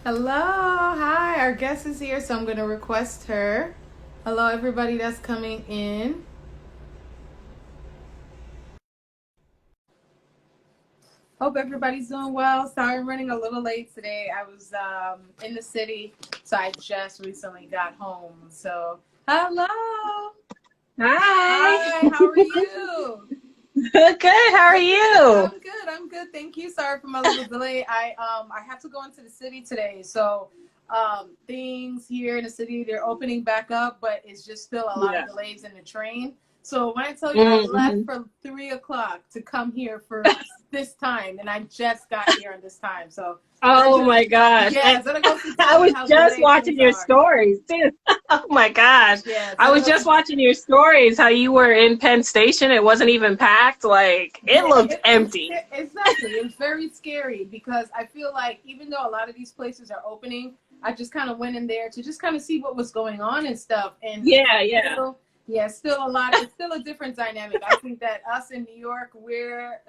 Hello, hi. Our guest is here, so I'm going to request her. Hello, everybody that's coming in. Hope everybody's doing well. Sorry, I'm running a little late today. I was in the city, so I just recently got home. So, hello. Hi. Hi, how are you? Good. How are you? I'm good. I'm good. Thank you. Sorry for my little delay. I have to go into the city today, so things here in the city they're opening back up, but it's just still a lot of Yeah. delays in the train. So when I tell you I left Mm-hmm. for 3 o'clock to come here for this time, and I just got here on this time, so that Oh just my gosh. yeah, so that goes to I tell you was how just delayed watching things your are. stories too. Oh my gosh. Yeah, I so that was goes just to watching your stories, how you were in Penn Station. It wasn't even packed. Like it yeah, looked empty. exactly. It's very scary because I feel like even though a lot of these places are opening, I just kind of went in there to just kind of see what was going on and stuff. And Yeah, yeah. still, yeah, still a lot. It's still a different dynamic. I think that us in New York, we're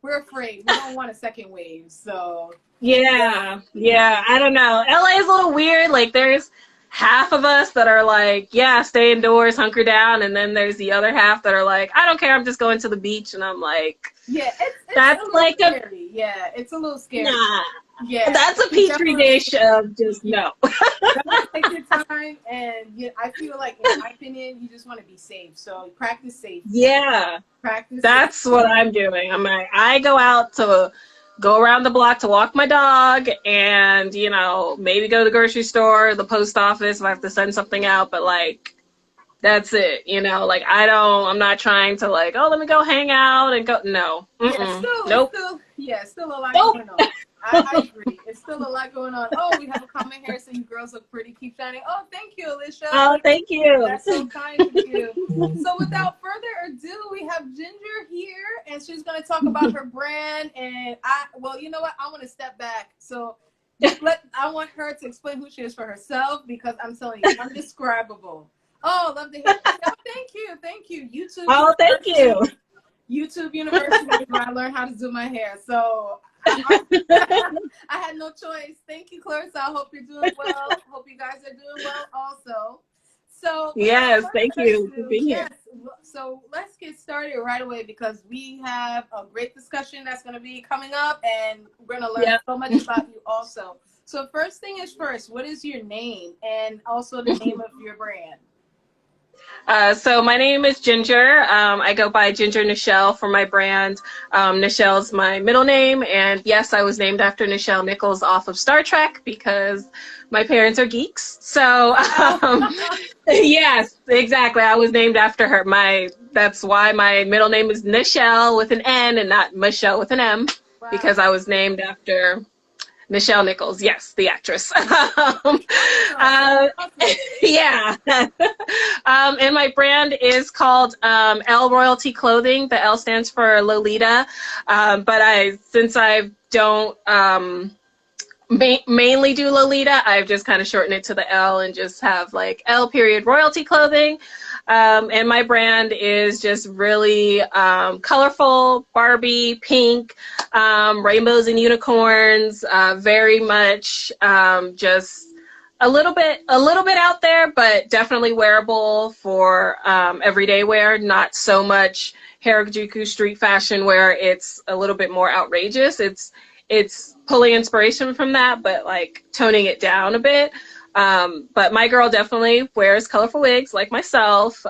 afraid. We don't want a second wave. So yeah, Yeah, yeah. I don't know. LA is a little weird. Like there's half of us that are like, yeah, stay indoors, hunker down, and then there's the other half that are like, I don't care, I'm just going to the beach, and I'm like, yeah, it's that's a little like a scary. Yeah, it's a little scary. nah. Yeah, That's a you petri definitely dish of just no. definitely take your time, and I feel like, in my opinion, you just want to be safe. So practice safety. Yeah, Practice that's what safety. I'm doing. I'm like, I go out to go around the block to walk my dog and, maybe go to the grocery store, the post office if I have to send something out, but like, that's it, like I'm not trying to like, oh, let me go hang out and go. No, Yeah, it's nope, still, yeah, still a lot nope. going on. I agree. It's still a lot going on. Oh, we have a comment here saying girls look pretty. Keep shining. Oh, thank you, Alicia. Oh, thank you. That's so kind of you. So without further ado, we have Ginger here, and she's going to talk about her brand. And well, you know what? I want to step back. So I want her to explain who she is for herself because I'm telling you, undescribable. Oh, love to hear. Oh, thank you. YouTube Oh, thank University. you. YouTube University is where I learned how to do my hair. So I had no choice. Thank you, Clarissa. I hope you're doing well. Hope you guys are doing well also. So without Yes, thank further you for ado, being here. yes. So let's get started right away because we have a great discussion that's going to be coming up, and we're going to learn Yeah. so much about you also. So first thing is first, what is your name and also the name of your brand? So my name is Ginger. I go by Ginger Nichelle for my brand. Nichelle's my middle name, and yes, I was named after Nichelle Nichols off of Star Trek because my parents are geeks. So yes, exactly. I was named after her. That's why my middle name is Nichelle with an N and not Michelle with an M, Wow. because I was named after Nichelle Nichols, yes, the actress. Awesome. That's uh, awesome. yeah. And my brand is called L Royalty Clothing. The L stands for Lolita. But since I don't mainly do Lolita, I've just kind of shortened it to the L and just have like L period royalty clothing. And my brand is just really colorful, Barbie, pink, rainbows and unicorns, very much just a little bit out there, but definitely wearable for everyday wear. Not so much Harajuku street fashion where it's a little bit more outrageous. It's pulling inspiration from that, but like toning it down a bit. But my girl definitely wears colorful wigs like myself.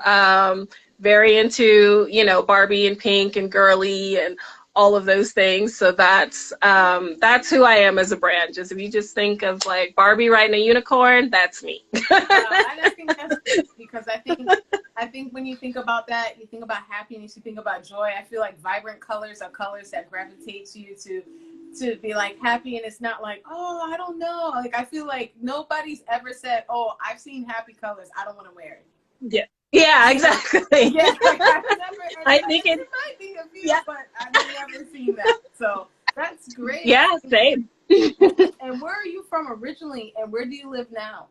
Very into, Barbie and pink and girly and all of those things. So that's who I am as a brand. Just if you just think of like Barbie riding a unicorn, that's me. And I think that's great because I think when you think about that, you think about happiness, you think about joy. I feel like vibrant colors are colors that gravitate you to be like happy, and it's not like, oh, I don't know. Like I feel like nobody's ever said, oh, I've seen happy colors, I don't want to wear it. Yeah. Yeah, You know? exactly. Yeah, like I've never. I think It it's might be a few, yeah, but I've never seen that. So that's great. yeah, same. And where are you from originally, and where do you live now?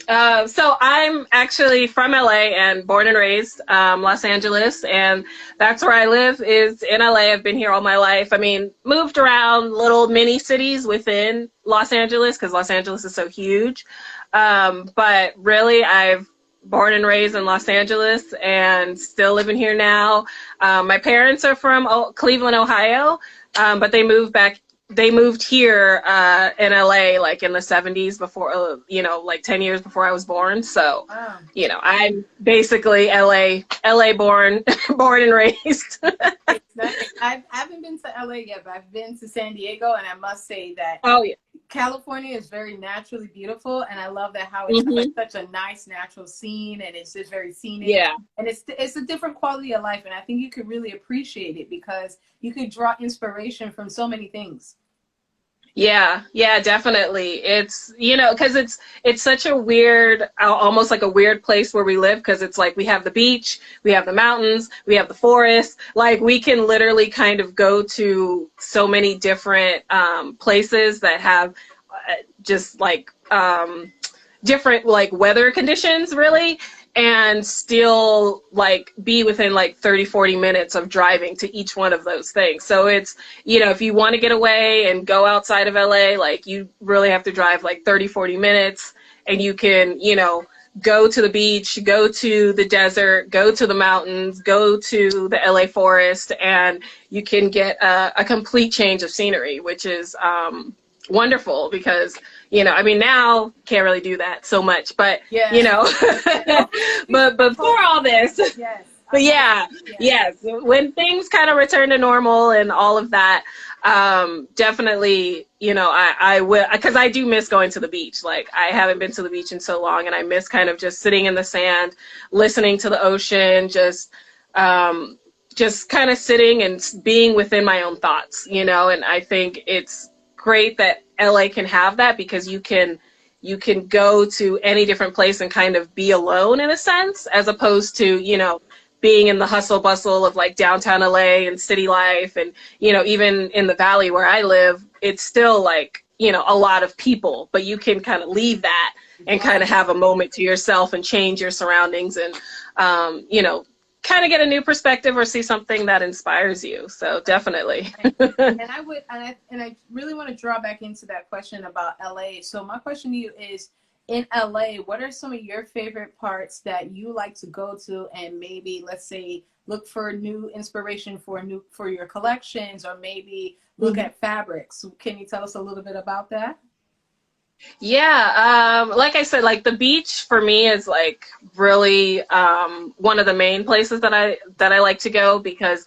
So I'm actually from LA and born and raised Los Angeles, and that's where I live is in LA. I've been here all my life. I mean, moved around little mini cities within Los Angeles because Los Angeles is so huge. But really, I've born and raised in Los Angeles and still living here now. My parents are from Cleveland, Ohio, but they moved here in LA like in the 70s before, like 10 years before I was born. So, Wow. I'm basically LA born, born and raised. I haven't been to LA yet, but I've been to San Diego, and I must say that Oh, yeah. California is very naturally beautiful, and I love that how it's Hmm. such a nice natural scene, and it's just very scenic. Yeah. And it's a different quality of life, and I think you could really appreciate it because you could draw inspiration from so many things. Yeah, yeah, definitely. It's, because it's such a weird, almost like a weird place where we live because it's like we have the beach, we have the mountains, we have the forest. Like we can literally kind of go to so many different places that have just like different like weather conditions really, and still like be within like 30-40 minutes of driving to each one of those things. So it's, if you want to get away and go outside of LA, like you really have to drive like 30-40 minutes, and you can, go to the beach, go to the desert, go to the mountains, go to the LA forest, and you can get a complete change of scenery, which is wonderful because, I mean, now can't really do that so much, but, Yes. but before all this, Yes. but yeah, yes, when things kind of return to normal and all of that, definitely, I will, because I do miss going to the beach. Like I haven't been to the beach in so long, and I miss kind of just sitting in the sand, listening to the ocean, just kind of sitting and being within my own thoughts, and I think it's great that LA can have that because you can go to any different place and kind of be alone in a sense, as opposed to, being in the hustle bustle of like downtown LA and city life. And, even in the valley where I live, it's still like, a lot of people, but you can kind of leave that and kind of have a moment to yourself and change your surroundings and, kind of get a new perspective or see something that inspires you. So definitely. And I really want to draw back into that question about LA. So my question to you is, in LA, what are some of your favorite parts that you like to go to and maybe, let's say, look for new inspiration for your collections, or maybe look at fabrics? Can you tell us a little bit about that? Yeah, like I said, like the beach for me is like really one of the main places that I like to go because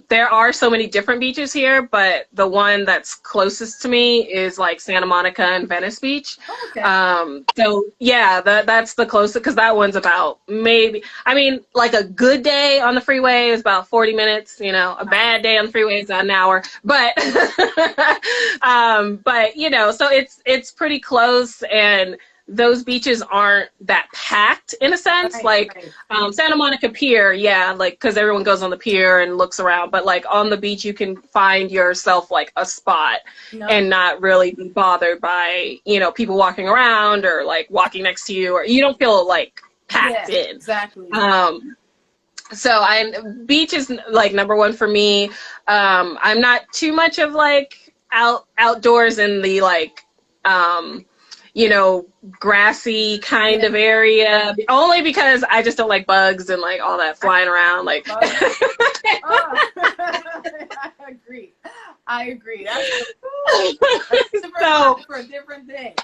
there are so many different beaches here, but the one that's closest to me is like Santa Monica and Venice Beach. Oh, okay. So yeah, that's the closest because that one's about maybe, I mean, like a good day on the freeway is about 40 minutes, a bad day on the freeway is about an hour, but, so it's pretty close, and those beaches aren't that packed in a sense. Right, like right. Santa Monica Pier, yeah, like because everyone goes on the pier and looks around, but like on the beach you can find yourself like a spot No. and not really be bothered by people walking around or like walking next to you, or you don't feel like packed Yeah, in. exactly. So beach is like number one for me. I'm not too much of like outdoors in the like grassy kind of area, only because I just don't like bugs and like all that flying around. Like, Oh, I agree. I agree. That's a different so for a different day.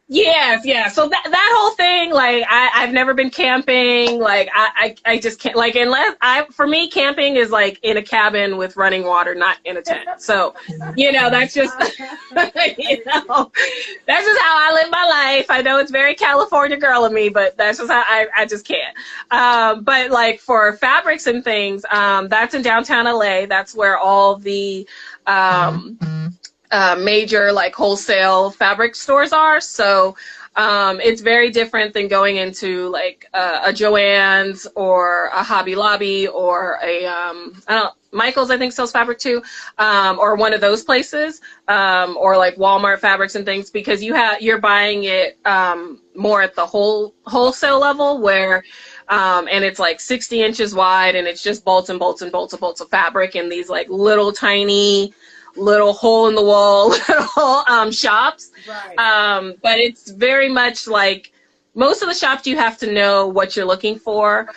yes, yeah. So that whole thing, like I've never been camping. Like I just can't, like, for me camping is like in a cabin with running water, not in a tent. So, that's just that's just how I live my life. I know it's very California girl of me, but that's just how I just can't. But like for fabrics and things, that's in downtown LA. That's where all the major like wholesale fabric stores are. So it's very different than going into like a Joann's or a Hobby Lobby or a I don't Michael's, I think, sells fabric too, or one of those places, or like Walmart fabrics and things, because you're buying it more at the wholesale level where and it's like 60 inches wide, and it's just bolts and bolts and bolts and bolts of fabric in these like little tiny little hole in the wall little shops. Right. But it's very much like most of the shops you have to know what you're looking for,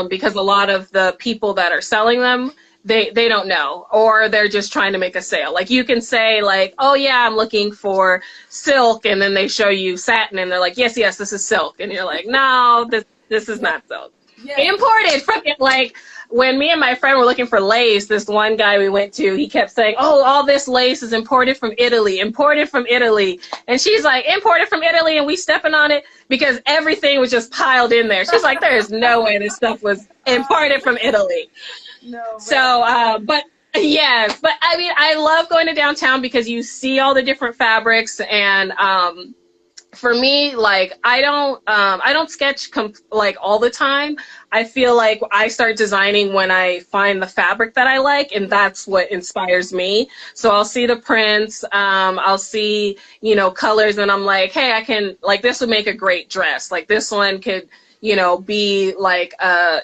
because a lot of the people that are selling them, they don't know, or they're just trying to make a sale. Like you can say like, oh yeah, I'm looking for silk, and then they show you satin and they're like, yes, this is silk, and you're like, no, this is not silk. Yeah. Imported from it. Like when me and my friend were looking for lace, this one guy we went to, he kept saying, oh, all this lace is imported from Italy. And she's like, imported from Italy, and we stepping on it because everything was just piled in there. She's like, there is no way this stuff was imported from Italy. No. So, but yes, but I mean, I love going to downtown because you see all the different fabrics, and for me, like I don't sketch like all the time. I feel like I start designing when I find the fabric that I like, and that's what inspires me. So I'll see the prints, I'll see, colors, and I'm like, hey, I can, like, this would make a great dress. Like this one could, be like a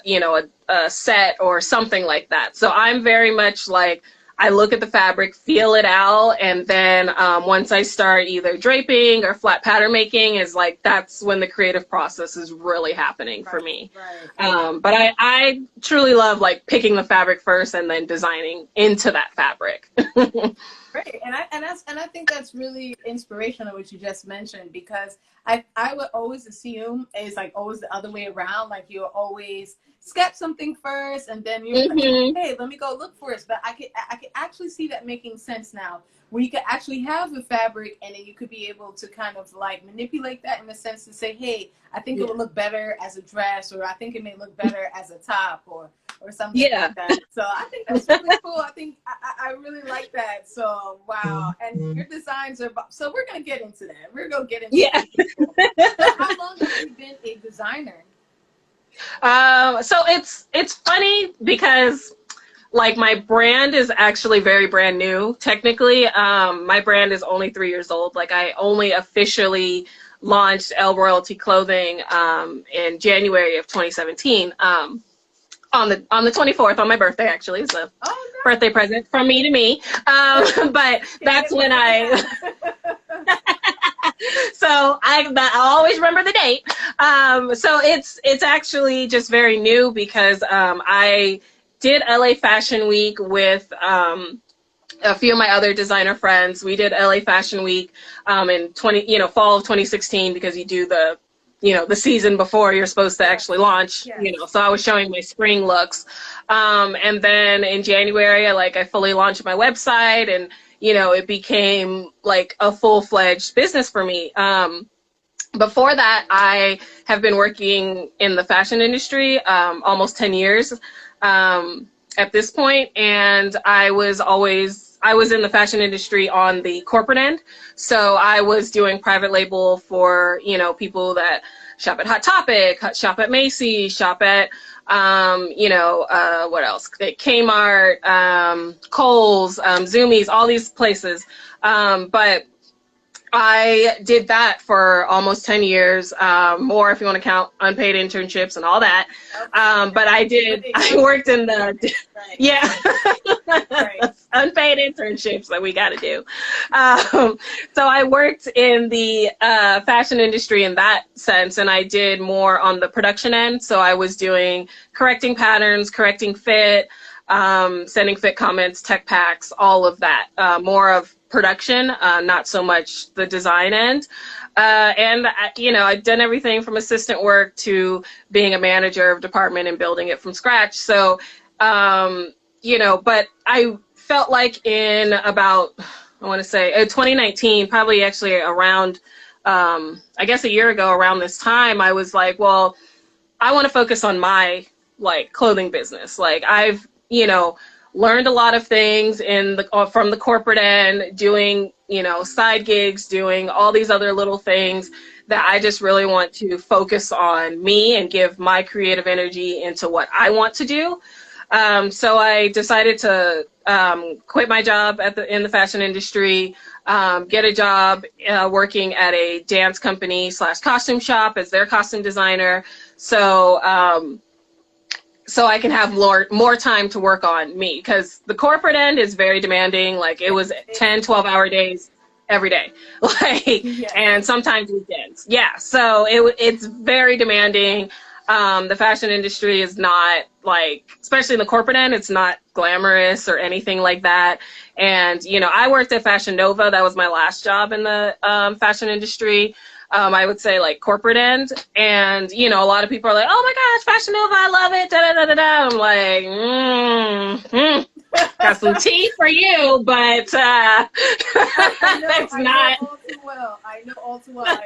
set or something like that. So I'm very much like, I look at the fabric, feel it out, and then once I start either draping or flat pattern making, is like that's when the creative process is really happening for me. Right. But I truly love like picking the fabric first and then designing into that fabric. Great, and I think that's really inspirational what you just mentioned, because I would always assume it's like always the other way around. Like you always sketch something first, and then you're like, hey, let me go look for it. But I could actually see that making sense now, where you could actually have the fabric, and then you could be able to kind of like manipulate that in the sense to say, hey, I think it would look better as a dress, or I think it may look better as a top, or something like that. So I think that's really cool. I think I really like that. So wow, and your designs are. So we're gonna get into that. We're gonna get into that. So how long have you been a designer? So it's funny because like my brand is actually very brand new. Technically, my brand is only 3 years old. Like I only officially launched Elle Royalty Clothing in January of 2017. On the 24th, on my birthday, actually. It's a birthday present from me to me. But that's when so I'll always remember the date. So it's actually just very new because I did LA Fashion Week with a few of my other designer friends. We did LA Fashion Week in fall of 2016, because you do the season before you're supposed to actually launch. So I was showing my spring looks, and then in January I fully launched my website, and it became like a full-fledged business for me. Before that, I have been working in the fashion industry almost 10 years at this point, and I was in the fashion industry on the corporate end. So I was doing private label for, people that shop at Hot Topic, shop at Macy, shop at, what else? Kmart, Kohl's, Zoomies, all these places. But I did that for almost 10 years, more if you want to count unpaid internships and all that. But I worked in the, unpaid internships that we got to do. So I worked in the fashion industry in that sense, and I did more on the production end. So I was doing correcting patterns, correcting fit, sending fit comments, tech packs, all of that, more of production, not so much the design end. And I've done everything from assistant work to being a manager of department and building it from scratch. So, but I felt like in about, I want to say 2019, probably actually around, I guess a year ago around this time, I was like, well, I want to focus on my clothing business. Like I've, learned a lot of things in the from the corporate end, doing, you know, side gigs, doing all these other little things that I just really want to focus on me and give my creative energy into what I want to do. So I decided to quit my job in the fashion industry, get a job working at a dance company slash costume shop as their costume designer. So I can have more time to work on me, because the corporate end is very demanding. Like, it was 10, 12-hour days every day, like, Yes. and sometimes weekends. Yeah. So it's very demanding. The fashion industry is not, like, especially in the corporate end, it's not glamorous or anything like that. And, you know, I worked at Fashion Nova. That was my last job in the fashion industry. I would say, like, corporate end. And, you know, a lot of people are like, oh my gosh, Fashion Nova, I love it. Da, da, da, da, da. I'm like, got some tea for you, but I know, that's I not. know all too well. I know all too well.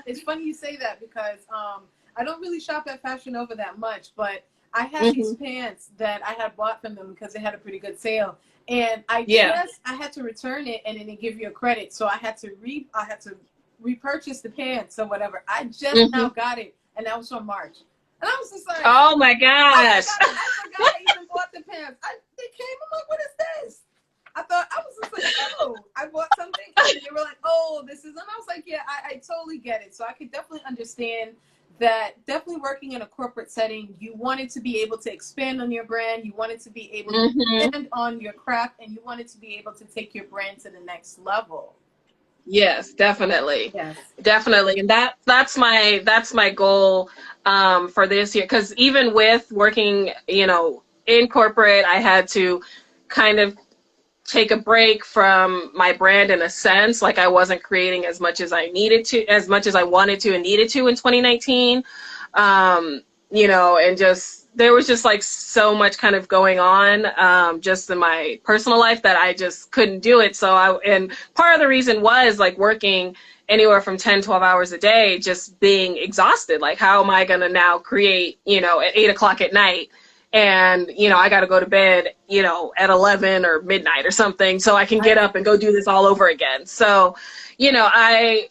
It's funny you say that, because I don't really shop at Fashion Nova that much, but I had these pants that I had bought from them because they had a pretty good sale, and I had to return it, and then they give you a credit, so I had to repurchase the pants or whatever. I just now got it, and that was from March, and I was just like, oh my gosh. I forgot I even bought the pants. They came. I'm like, what is this? I was just like, oh, I bought something. And they were like, oh, this is, and I was like, yeah, I totally get it. So I could definitely understand that. Definitely working in a corporate setting, you wanted to be able to expand on your brand. You wanted to be able to expand on your craft, and you wanted to be able to take your brand to the next level. Yes, definitely. Yes. Definitely. And that's my goal for this year. Because even with working, you know, in corporate, I had to kind of take a break from my brand in a sense. Like, I wasn't creating as much as I needed to, as much as I wanted to and needed to in 2019. You know, and just, there was just, like, so much kind of going on just in my personal life that I just couldn't do it. And part of the reason was, like, working anywhere from 10, 12 hours a day, just being exhausted. Like, how am I going to now create, you know, at 8 o'clock at night? And, you know, I got to go to bed, you know, at 11 or midnight or something, so I can get up and go do this all over again. So, you know, I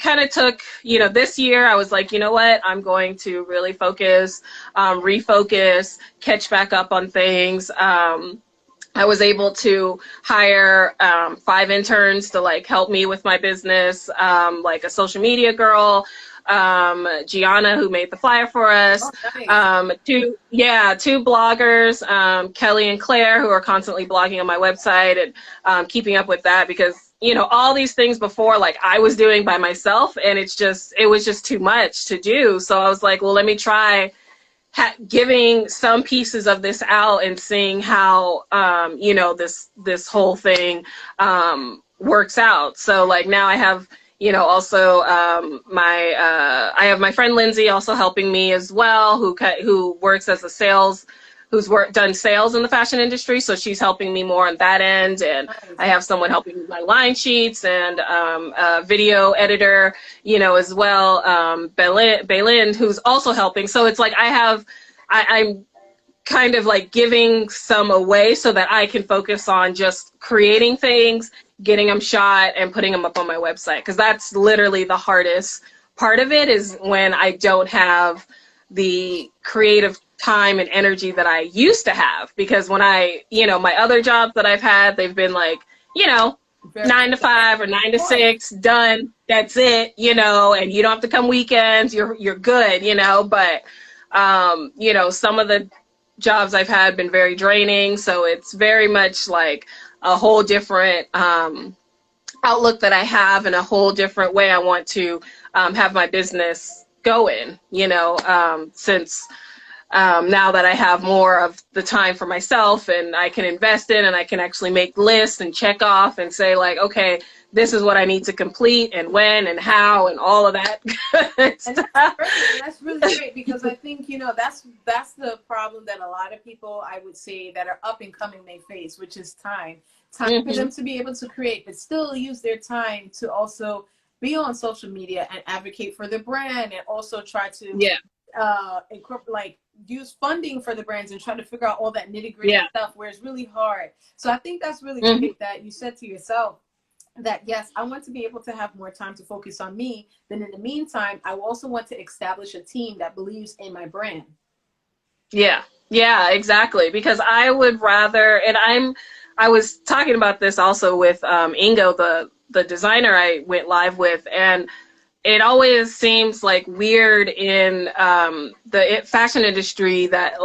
kind of took, you know, this year I was like, you know what, I'm going to really focus, refocus, catch back up on things. I was able to hire 5 interns to, like, help me with my business, like a social media girl, Gianna, who made the flyer for us, two bloggers, Kelly and Claire, who are constantly blogging on my website and keeping up with that, because, you know, all these things before, like, I was doing by myself, and it was just too much to do. So I was like, well, let me try giving some pieces of this out and seeing how, you know, this whole thing works out. So, like, now I have, you know, also I have my friend Lindsay also helping me as well, who works as a sales, done sales in the fashion industry. So she's helping me more on that end. And I have someone helping with my line sheets, and a video editor, you know, as well, Baylind, who's also helping. So it's like I'm kind of, like, giving some away so that I can focus on just creating things, getting them shot, and putting them up on my website. Because that's literally the hardest part of it, is when I don't have the creative time and energy that I used to have. Because when you know, my other jobs that I've had, they've been like, you know, 9 to 5 or 9 to 6, done, that's it, you know, and you don't have to come weekends, you're good, you know. But you know, some of the jobs I've had been very draining, so it's very much like a whole different outlook that I have, and a whole different way I want to have my business going, you know, since now that I have more of the time for myself, and I can invest in, and I can actually make lists and check off and say, like, okay, this is what I need to complete, and when and how, and all of that stuff. That's really great, because I think, you know, that's the problem that a lot of people, I would say, that are up and coming may face, which is time for them to be able to create, but still use their time to also be on social media and advocate for their brand, and also try to incorporate, like, use funding for the brands and try to figure out all that nitty gritty stuff where it's really hard. So I think that's really great that you said to yourself that, yes, I want to be able to have more time to focus on me. Then in the meantime, I also want to establish a team that believes in my brand. Yeah, yeah, exactly. Because I would rather, and I was talking about this also with Ingo, the designer I went live with, and it always seems like weird in the fashion industry that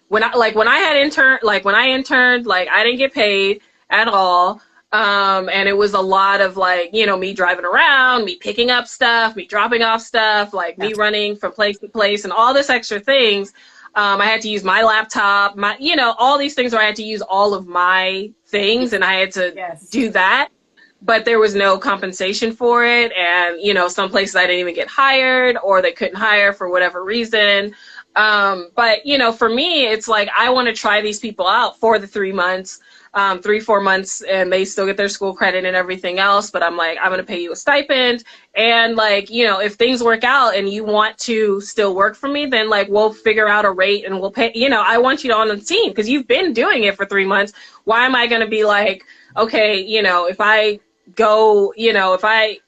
when I had when I interned, like I didn't get paid at all. And it was a lot of me driving around, me picking up stuff, me dropping off stuff, me running from place to place and all this extra things. I had to use my laptop, all these things where I had to use all of my things and I had to do that. But there was no compensation for it. And, some places I didn't even get hired or they couldn't hire for whatever reason. But, for me, it's like I want to try these people out for the 3 months, 3-4 months, and they still get their school credit and everything else. But I'm like, I'm going to pay you a stipend. And if things work out and you want to still work for me, then we'll figure out a rate and we'll pay, I want you on the team because you've been doing it for 3 months. Why am I going to be like, okay, if I go, if I,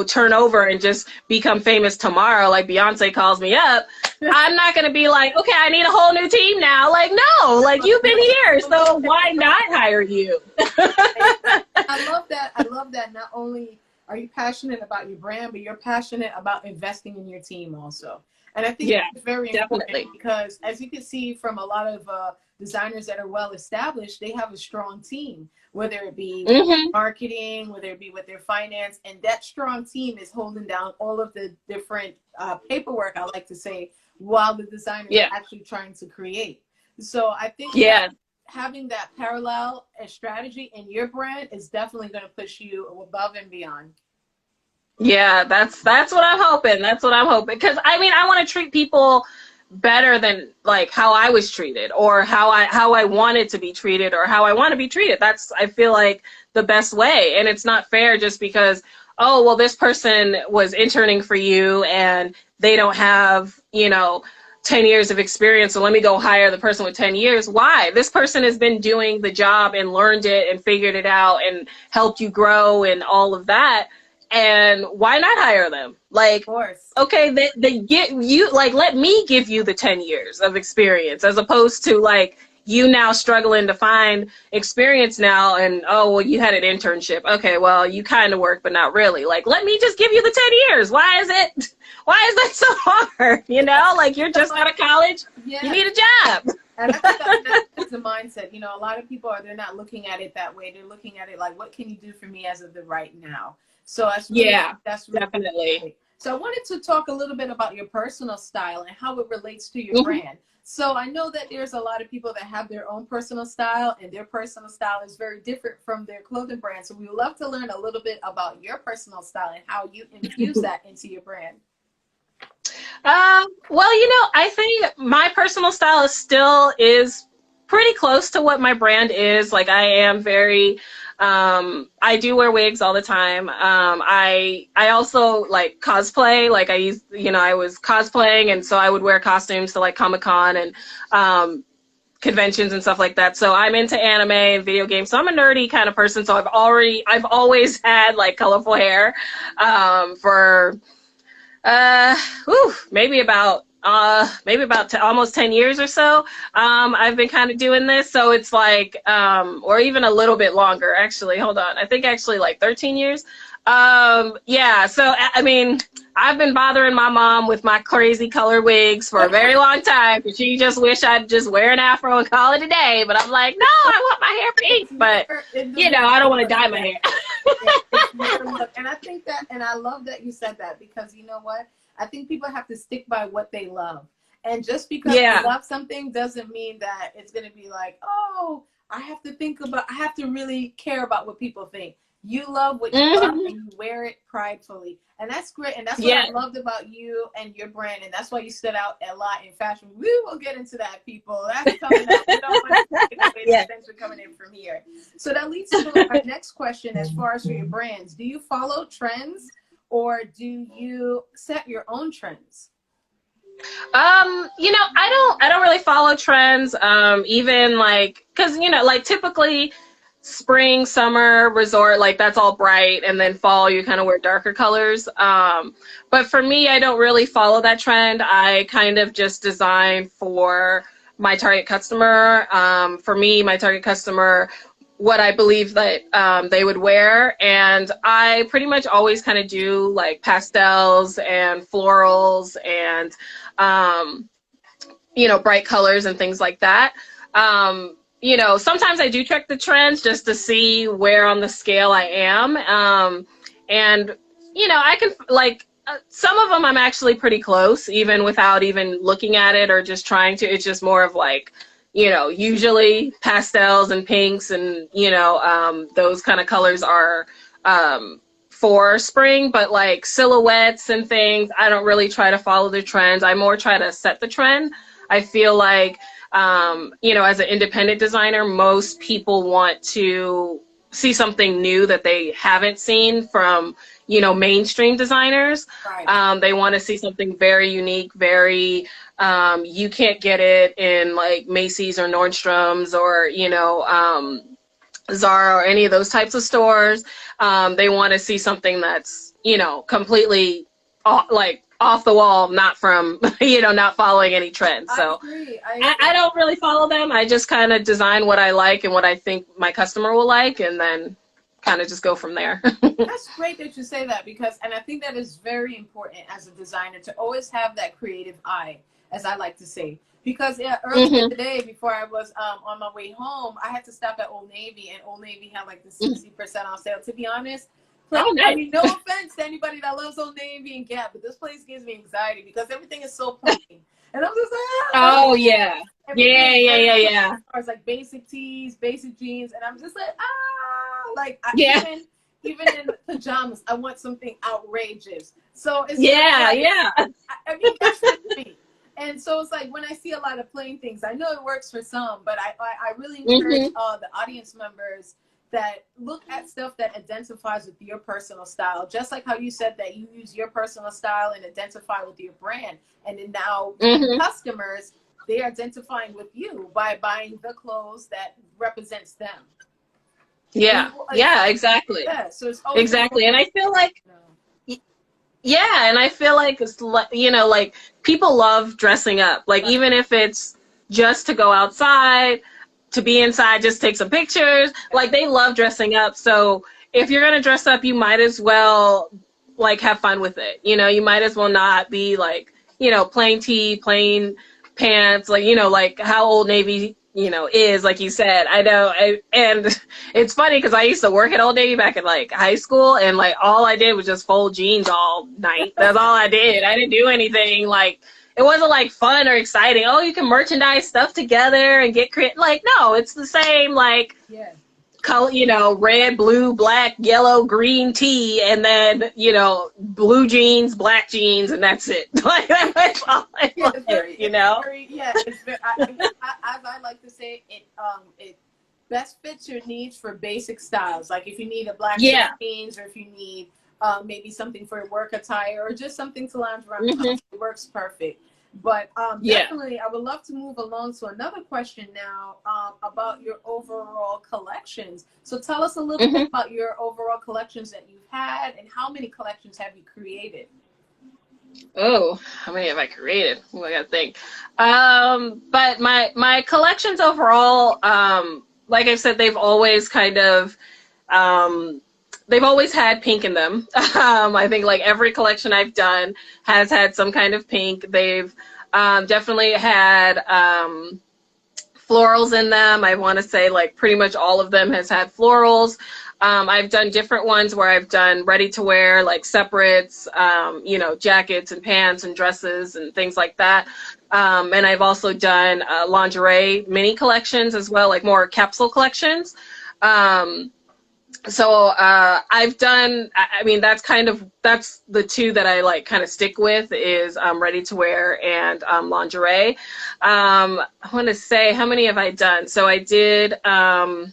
turn over and just become famous tomorrow, like Beyonce calls me up, I'm not going to be like, okay, I need a whole new team now. No, you've been here, so why not hire you? I love that. I love that. Not only are you passionate about your brand, but you're passionate about investing in your team also. And I think it's very important because as you can see from a lot of designers that are well established, they have a strong team, whether it be marketing, whether it be with their finance, and that strong team is holding down all of the different paperwork, I like to say, while the designer is actually trying to create. So I think having that parallel strategy in your brand is definitely going to push you above and beyond. Yeah, that's what I'm hoping. That's what I'm hoping. Because I want to treat people better than how I was treated or how I wanted to be treated or how I want to be treated. That's, I feel like, the best way. And it's not fair just because, oh, well, this person was interning for you and they don't have, 10 years of experience, so let me go hire the person with 10 years. Why? This person has been doing the job and learned it and figured it out and helped you grow and all of that. And why not hire them? Of course. Okay, they get you, let me give you the 10 years of experience as opposed to you now struggling to find experience now and, oh, well, you had an internship. Okay, well, you kind of work, but not really. Let me just give you the 10 years. Why is that so hard? You're just out of college. You need a job. And I think that's the mindset. A lot of people they're not looking at it that way. They're looking at it like, what can you do for me as of the right now? So that's really, that's really definitely. Great. So I wanted to talk a little bit about your personal style and how it relates to your brand. So I know that there's a lot of people that have their own personal style and their personal style is very different from their clothing brand. So we would love to learn a little bit about your personal style and how you infuse that into your brand. Well, I think my personal style is pretty close to what my brand is. I am very, I do wear wigs all the time. I also cosplay. I was cosplaying, and so I would wear costumes to Comic-Con and conventions and stuff like that. So I'm into anime and video games. So I'm a nerdy kind of person. So I've always had colorful hair for maybe about almost 10 years or so. I've been kind of doing this. So it's or even a little bit longer, actually. Hold on. I think actually 13 years. Yeah. So, I've been bothering my mom with my crazy color wigs for a very long time. She just wish I'd just wear an afro and call it a day. But I'm like, no, I want my hair pink. But, I don't want to dye my hair. And I think that, and I love that you said that because you know what? I think people have to stick by what they love. And just because you love something doesn't mean that it's going to be oh, I have to really care about what people think. You love what you love and you wear it pridefully. And that's great. And that's what I loved about you and your brand. And that's why you stood out a lot in fashion. We will get into that, people. That's coming up. We don't want to take away the attention coming in from here. So that leads to our next question as far as for your brands. Do you follow trends or do you set your own trends? I don't really follow trends. Even like, cause like typically spring, summer, resort, like that's all bright, and then fall you kind of wear darker colors. But for me, I don't really follow that trend. I kind of just design for my target customer. For me, my target customer, what I believe that they would wear, and I pretty much always kind of do like pastels and florals and um, bright colors and things like that. Sometimes I do check the trends just to see where on the scale I am. And, I can, like, some of them I'm actually pretty close, even without even looking at it or just trying to. It's just more of like, usually pastels and pinks and, those kind of colors are for spring, but like silhouettes and things, I don't really try to follow the trends. I more try to set the trend. I feel like, as an independent designer, most people want to see something new that they haven't seen from, mainstream designers. Right. They want to see something very unique, very, you can't get it in like Macy's or Nordstrom's or, Zara or any of those types of stores. They want to see something that's, completely like off the wall, not from, not following any trends. So I agree. I I don't really follow them. I just kind of design what I like and what I think my customer will like, and then kind of just go from there. That's great that you say that because, and I think that is very important as a designer to always have that creative eye, as I like to say. Because earlier today, before I was on my way home, I had to stop at Old Navy, and Old Navy had like the 60% off sale. To be honest, Oh, nice. I mean, no offense to anybody that loves Old Navy and Gap, but this place gives me anxiety because everything is so plain. And I'm just like, Oh yeah, yeah. It's like basic tees, basic jeans, and I'm just like, like Yeah. even in pajamas, I want something outrageous. So it's Yeah. I mean, that's just me. And so it's like when I see a lot of plain things, I know it works for some, but I really encourage the audience members that look at stuff that identifies with your personal style. Just like how you said that you use your personal style and identify with your brand. And then now customers, they're identifying with you by buying the clothes that represents them. Yeah, exactly. Yeah, so it's always exactly. And I feel like, yeah, and I feel like it's like people love dressing up. Like even if it's just to go outside, to be inside, just take some pictures. Like they love dressing up. So if you're gonna dress up, you might as well like have fun with it. You might as well not be like plain tee, plain pants. Like like how Old Navy is, like you said. I know, and it's funny because I used to work at Old Navy back in like high school, and like all I did was just fold jeans all night. That's all I did. I didn't do anything like. It wasn't like fun or exciting. Oh, you can merchandise stuff together and get creative. Like, no, it's the same like color, red, blue, black, yellow, green tee, and then blue jeans, black jeans, and that's it. Like that's all I like, it's very, as I like to say, it best fits your needs for basic styles. Like if you need a black jeans, or if you need maybe something for work attire, or just something to lounge around, it works perfect. But definitely, I would love to move along to another question now about your overall collections. So tell us a little bit about your overall collections that you've had, and how many collections have you created? Oh, how many have I created? Oh, I gotta think. But my collections overall, like I said, they've always kind of they've always had pink in them. I think like every collection I've done has had some kind of pink. They've definitely had florals in them. I want to say like pretty much all of them has had florals. I've done different ones where I've done ready to wear, like separates, jackets and pants and dresses and things like that. And I've also done lingerie mini collections as well, like more capsule collections. So I've done, I mean, that's the two that I like kind of stick with is ready to wear and lingerie. I want to say, how many have I done? So I did the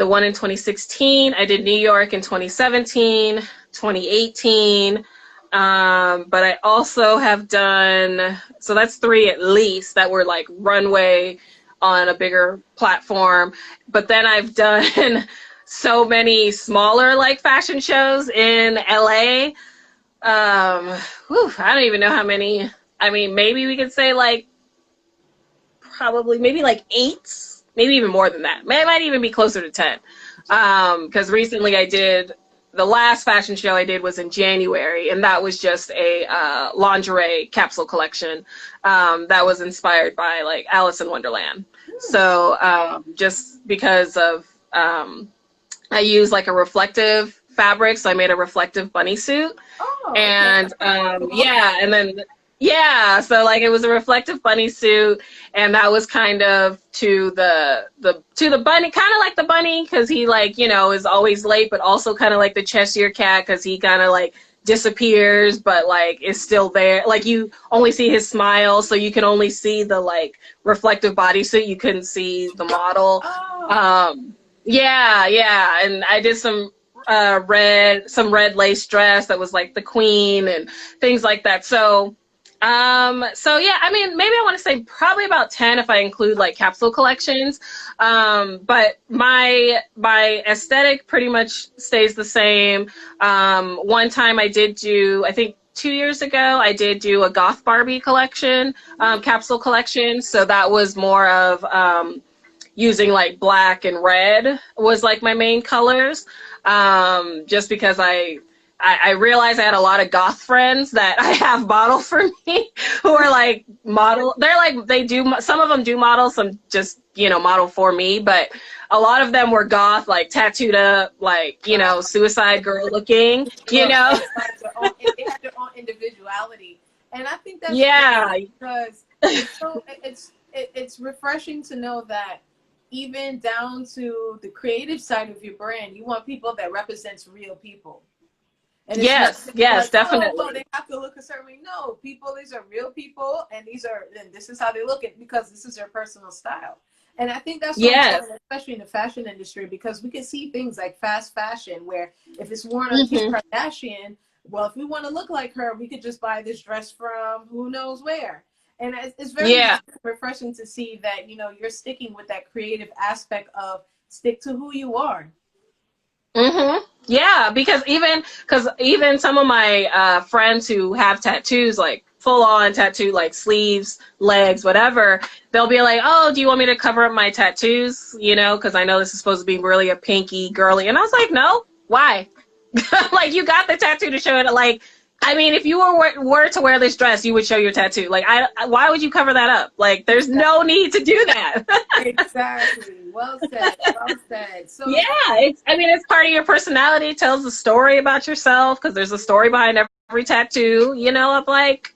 one in 2016. I did New York in 2017, 2018. But I also have done, so that's 3 at least that were like runway on a bigger platform. But then I've done so many smaller like fashion shows in LA. I don't even know how many. I mean, maybe we could say like probably maybe like 8, maybe even more than that. It might even be closer to 10. Because recently I did, the last fashion show I did was in January, and that was just a lingerie capsule collection that was inspired by like Alice in Wonderland. So just because of I use like a reflective fabric, so I made a reflective bunny suit. Oh, And okay. yeah, and then yeah, so like it was a reflective bunny suit, and that was kind of to the bunny, kind of like the bunny, because he like is always late, but also kind of like the Cheshire cat, because he kind of like disappears, but like is still there. Like you only see his smile, so you can only see the like reflective bodysuit. You couldn't see the model. Oh. Yeah, and I did some red lace dress that was like the queen and things like that. So yeah, I mean, maybe I want to say probably about 10 if I include like capsule collections. But my aesthetic pretty much stays the same. One time I did do, I think 2 years ago, I did do a goth Barbie collection, capsule collection. So that was more of using like black and red was like my main colors. Just because I realized I had a lot of goth friends that I have model for me who are like model. They're like, some of them do model, some just, model for me, but a lot of them were goth, like tattooed up, like, suicide girl looking, They have their own individuality. And I think that's Yeah. great because it's refreshing to know that even down to the creative side of your brand, you want people that represents real people. And it's Yes, not yes, like, definitely. oh, well, they have to look a certain way. No, these are real people, and this is how they look at because this is their personal style. And I think that's so Yes. important, especially in the fashion industry, because we can see things like fast fashion, where if it's worn on Kim Mm-hmm. Kardashian, well, if we want to look like her, we could just buy this dress from who knows where. And it's very Yeah. refreshing to see that you're sticking with that creative aspect of stick to who you are. Mm-hmm. Yeah, because even some of my friends who have tattoos, like full on tattoo, like sleeves, legs, whatever, they'll be like, "Oh, do you want me to cover up my tattoos?" Because I know this is supposed to be really a pinky, girly, and I was like, "No, why?" Like you got the tattoo to show it. Like, I mean, if you were to wear this dress, you would show your tattoo. Like, why would you cover that up? Like, there's no need to do that. Exactly. Well said. Well said. So Yeah, it's part of your personality. It tells a story about yourself because there's a story behind every tattoo. I'm like,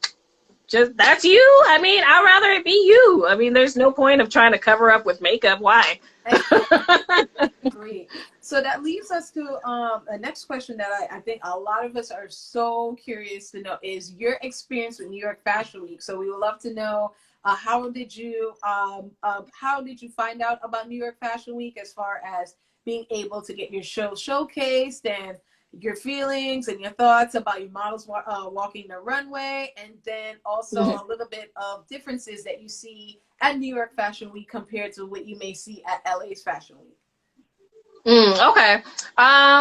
just that's you. I mean, I'd rather it be you. I mean, there's no point of trying to cover up with makeup. Why? Great. So that leads us to a next question that I think a lot of us are so curious to know is your experience with New York Fashion Week. So we would love to know how did you find out about New York Fashion Week as far as being able to get your show showcased and your feelings and your thoughts about your models walking the runway, and then also a little bit of differences that you see at New York Fashion Week compared to what you may see at LA's Fashion Week. Okay.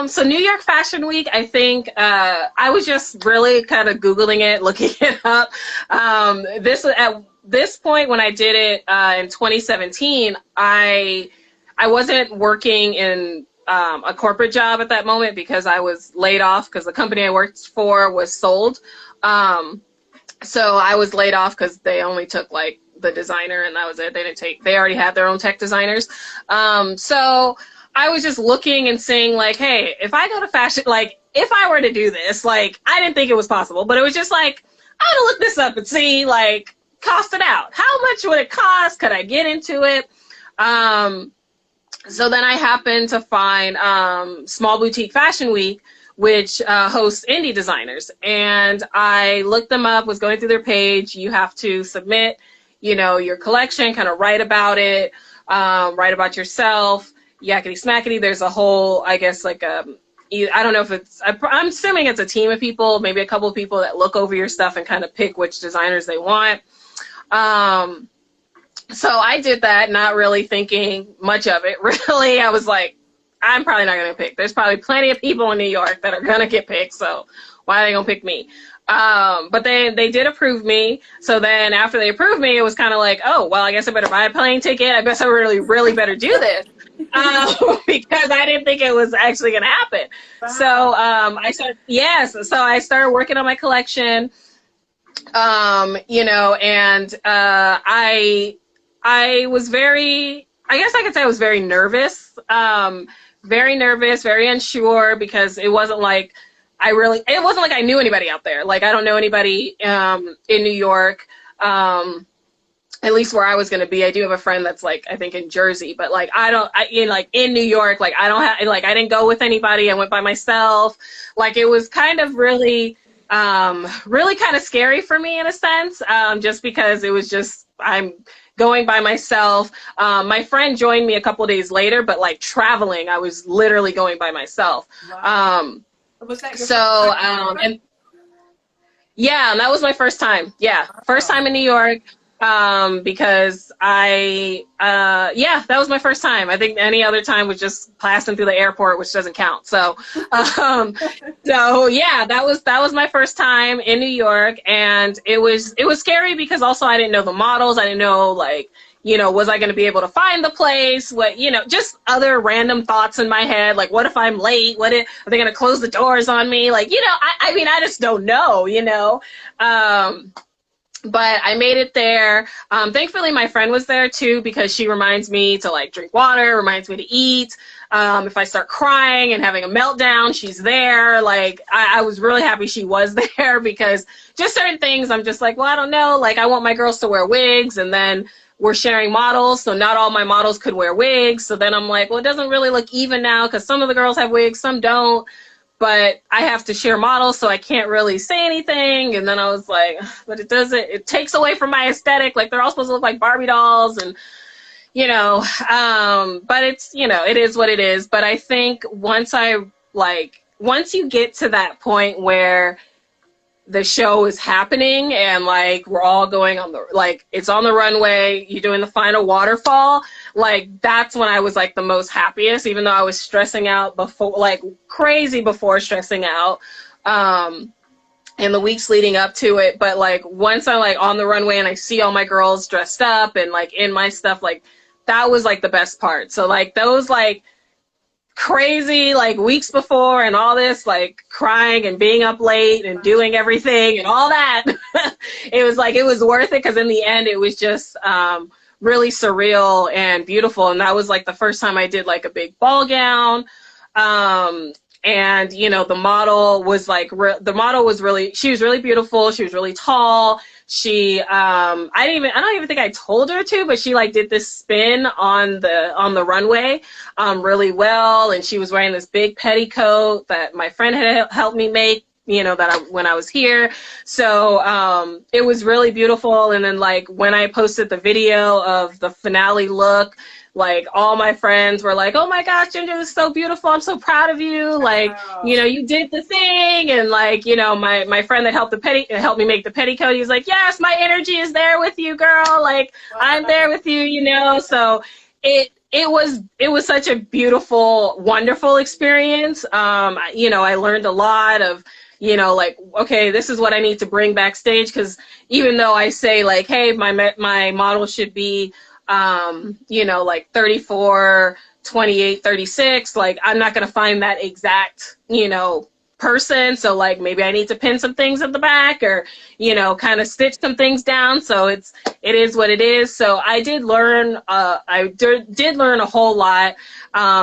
So New York Fashion Week, I think I was just really kind of Googling it, looking it up. At this point when I did it in 2017, I wasn't working in a corporate job at that moment because I was laid off because the company I worked for was sold. So I was laid off because they only took like the designer and that was it. They already had their own tech designers. So I was just looking and saying like, hey, if I go to fashion, like if I were to do this, like I didn't think it was possible, but it was just like, I'm gonna look this up and see, like, cost it out. How much would it cost? Could I get into it? So then I happened to find Small Boutique Fashion Week, which hosts indie designers. And I looked them up, was going through their page. You have to submit, your collection, kind of write about it, write about yourself, yakety smackety. There's a whole, I guess, like I don't know if it's, I'm assuming it's a team of people, maybe a couple of people that look over your stuff and kind of pick which designers they want. So I did that, not really thinking much of it. Really, I was like, I'm probably not going to pick. There's probably plenty of people in New York that are going to get picked, so why are they going to pick me? But they did approve me. So then after they approved me, it was kind of like, oh, well, I guess I better buy a plane ticket. I guess I really better do this. Because I didn't think it was actually going to happen. Wow. So I started working on my collection, you know, and I was very, I guess I could say I was very nervous, very unsure, because it wasn't like it wasn't like I knew anybody out there. Like, I don't know anybody in New York, at least where I was going to be. I do have a friend that's like, I think in Jersey, but like, in New York, like I don't have, like, I didn't go with anybody. I went by myself. Like, it was kind of really kind of scary for me in a sense, just because it was just, I'm going by myself. My friend joined me a couple days later, but like traveling, I was literally going by myself. Wow. Was that your and yeah, and that was my first time. Yeah, first time in New York. Because that was my first time. I think any other time was just passing through the airport, which doesn't count. So, so yeah, that was my first time in New York, and it was scary because also I didn't know the models. I didn't know, like, you know, was I going to be able to find the place? What, you know, just other random thoughts in my head. Like, what if I'm late? Are they going to close the doors on me? Like, you know, I mean, I just don't know, you know? But I made it there. Thankfully, my friend was there too, because she reminds me to like drink water, reminds me to eat. If I start crying and having a meltdown, she's there. Like, I was really happy she was there, because just certain things I'm just like, well, I don't know. Like, I want my girls to wear wigs, and then we're sharing models, so not all my models could wear wigs. So then I'm like, well, it doesn't really look even now, because some of the girls have wigs, some don't. But I have to share models, so I can't really say anything. And then I was like, but it takes away from my aesthetic. Like, they're all supposed to look like Barbie dolls, and, you know, but it's, you know, it is what it is. But I think once you get to that point where the show is happening and like we're all going on the, like, it's on the runway, you're doing the final waterfall, like that's when I was like the most happiest, even though I was stressing out before, like crazy before stressing out in the weeks leading up to it. But like once I'm like on the runway and I see all my girls dressed up and like in my stuff, like that was like the best part. So like those like crazy like weeks before and all this like crying and being up late and doing everything and all that, it was like, it was worth it, because in the end it was just really surreal and beautiful. And that was like the first time I did like a big ball gown. And you know, the model was like, she was really beautiful. She was really tall. She, I don't even think I told her to, but she like did this spin on the runway, really well. And she was wearing this big petticoat that my friend had helped me make, you know, when I was here. So, it was really beautiful. And then like when I posted the video of the finale look, like all my friends were like, oh my gosh, Ginger, this is so beautiful. I'm so proud of you. Like, you know, you did the thing. And like, you know, my friend that helped me make the petticoat, he's like, yes, my energy is there with you, girl. Like, I'm there with you, you know? So it was such a beautiful, wonderful experience. You know, I learned a lot of, you know, like, okay, this is what I need to bring backstage. Because even though I say like, hey, my model should be, you know, like 34, 28, 36, like I'm not going to find that exact, you know, person. So like maybe I need to pin some things at the back, or, you know, kind of stitch some things down. So it is what it is. So I did learn, did learn a whole lot,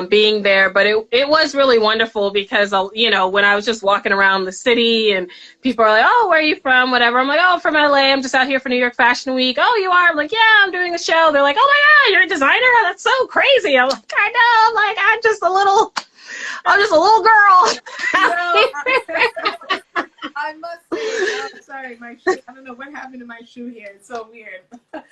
being there, but it was really wonderful, because, you know, when I was just walking around the city and people are like, oh, where are you from? Whatever. I'm like, oh, from LA. I'm just out here for New York Fashion Week. Oh, you are? I'm like, yeah, I'm doing a show. They're like, oh my God, you're a designer? That's so crazy. I'm like, I know. Like, I'm just a little girl. I must say, I'm sorry, my shoe, I don't know what happened to my shoe here. It's so weird. But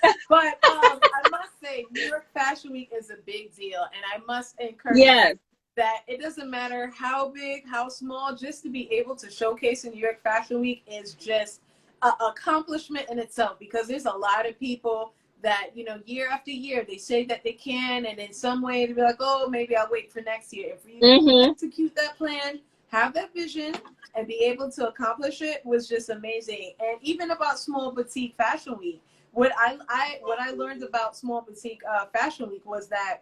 I must say, New York Fashion Week is a big deal, and I must encourage that it doesn't matter how big, how small, just to be able to showcase in New York Fashion Week is just an accomplishment in itself, because there's a lot of people that, you know, year after year, they say that they can, and in some way they be like, oh, maybe I'll wait for next year. And for you to execute that plan, have that vision, and be able to accomplish it was just amazing. And even about Small Boutique Fashion Week, what I learned about Small Boutique Fashion Week was that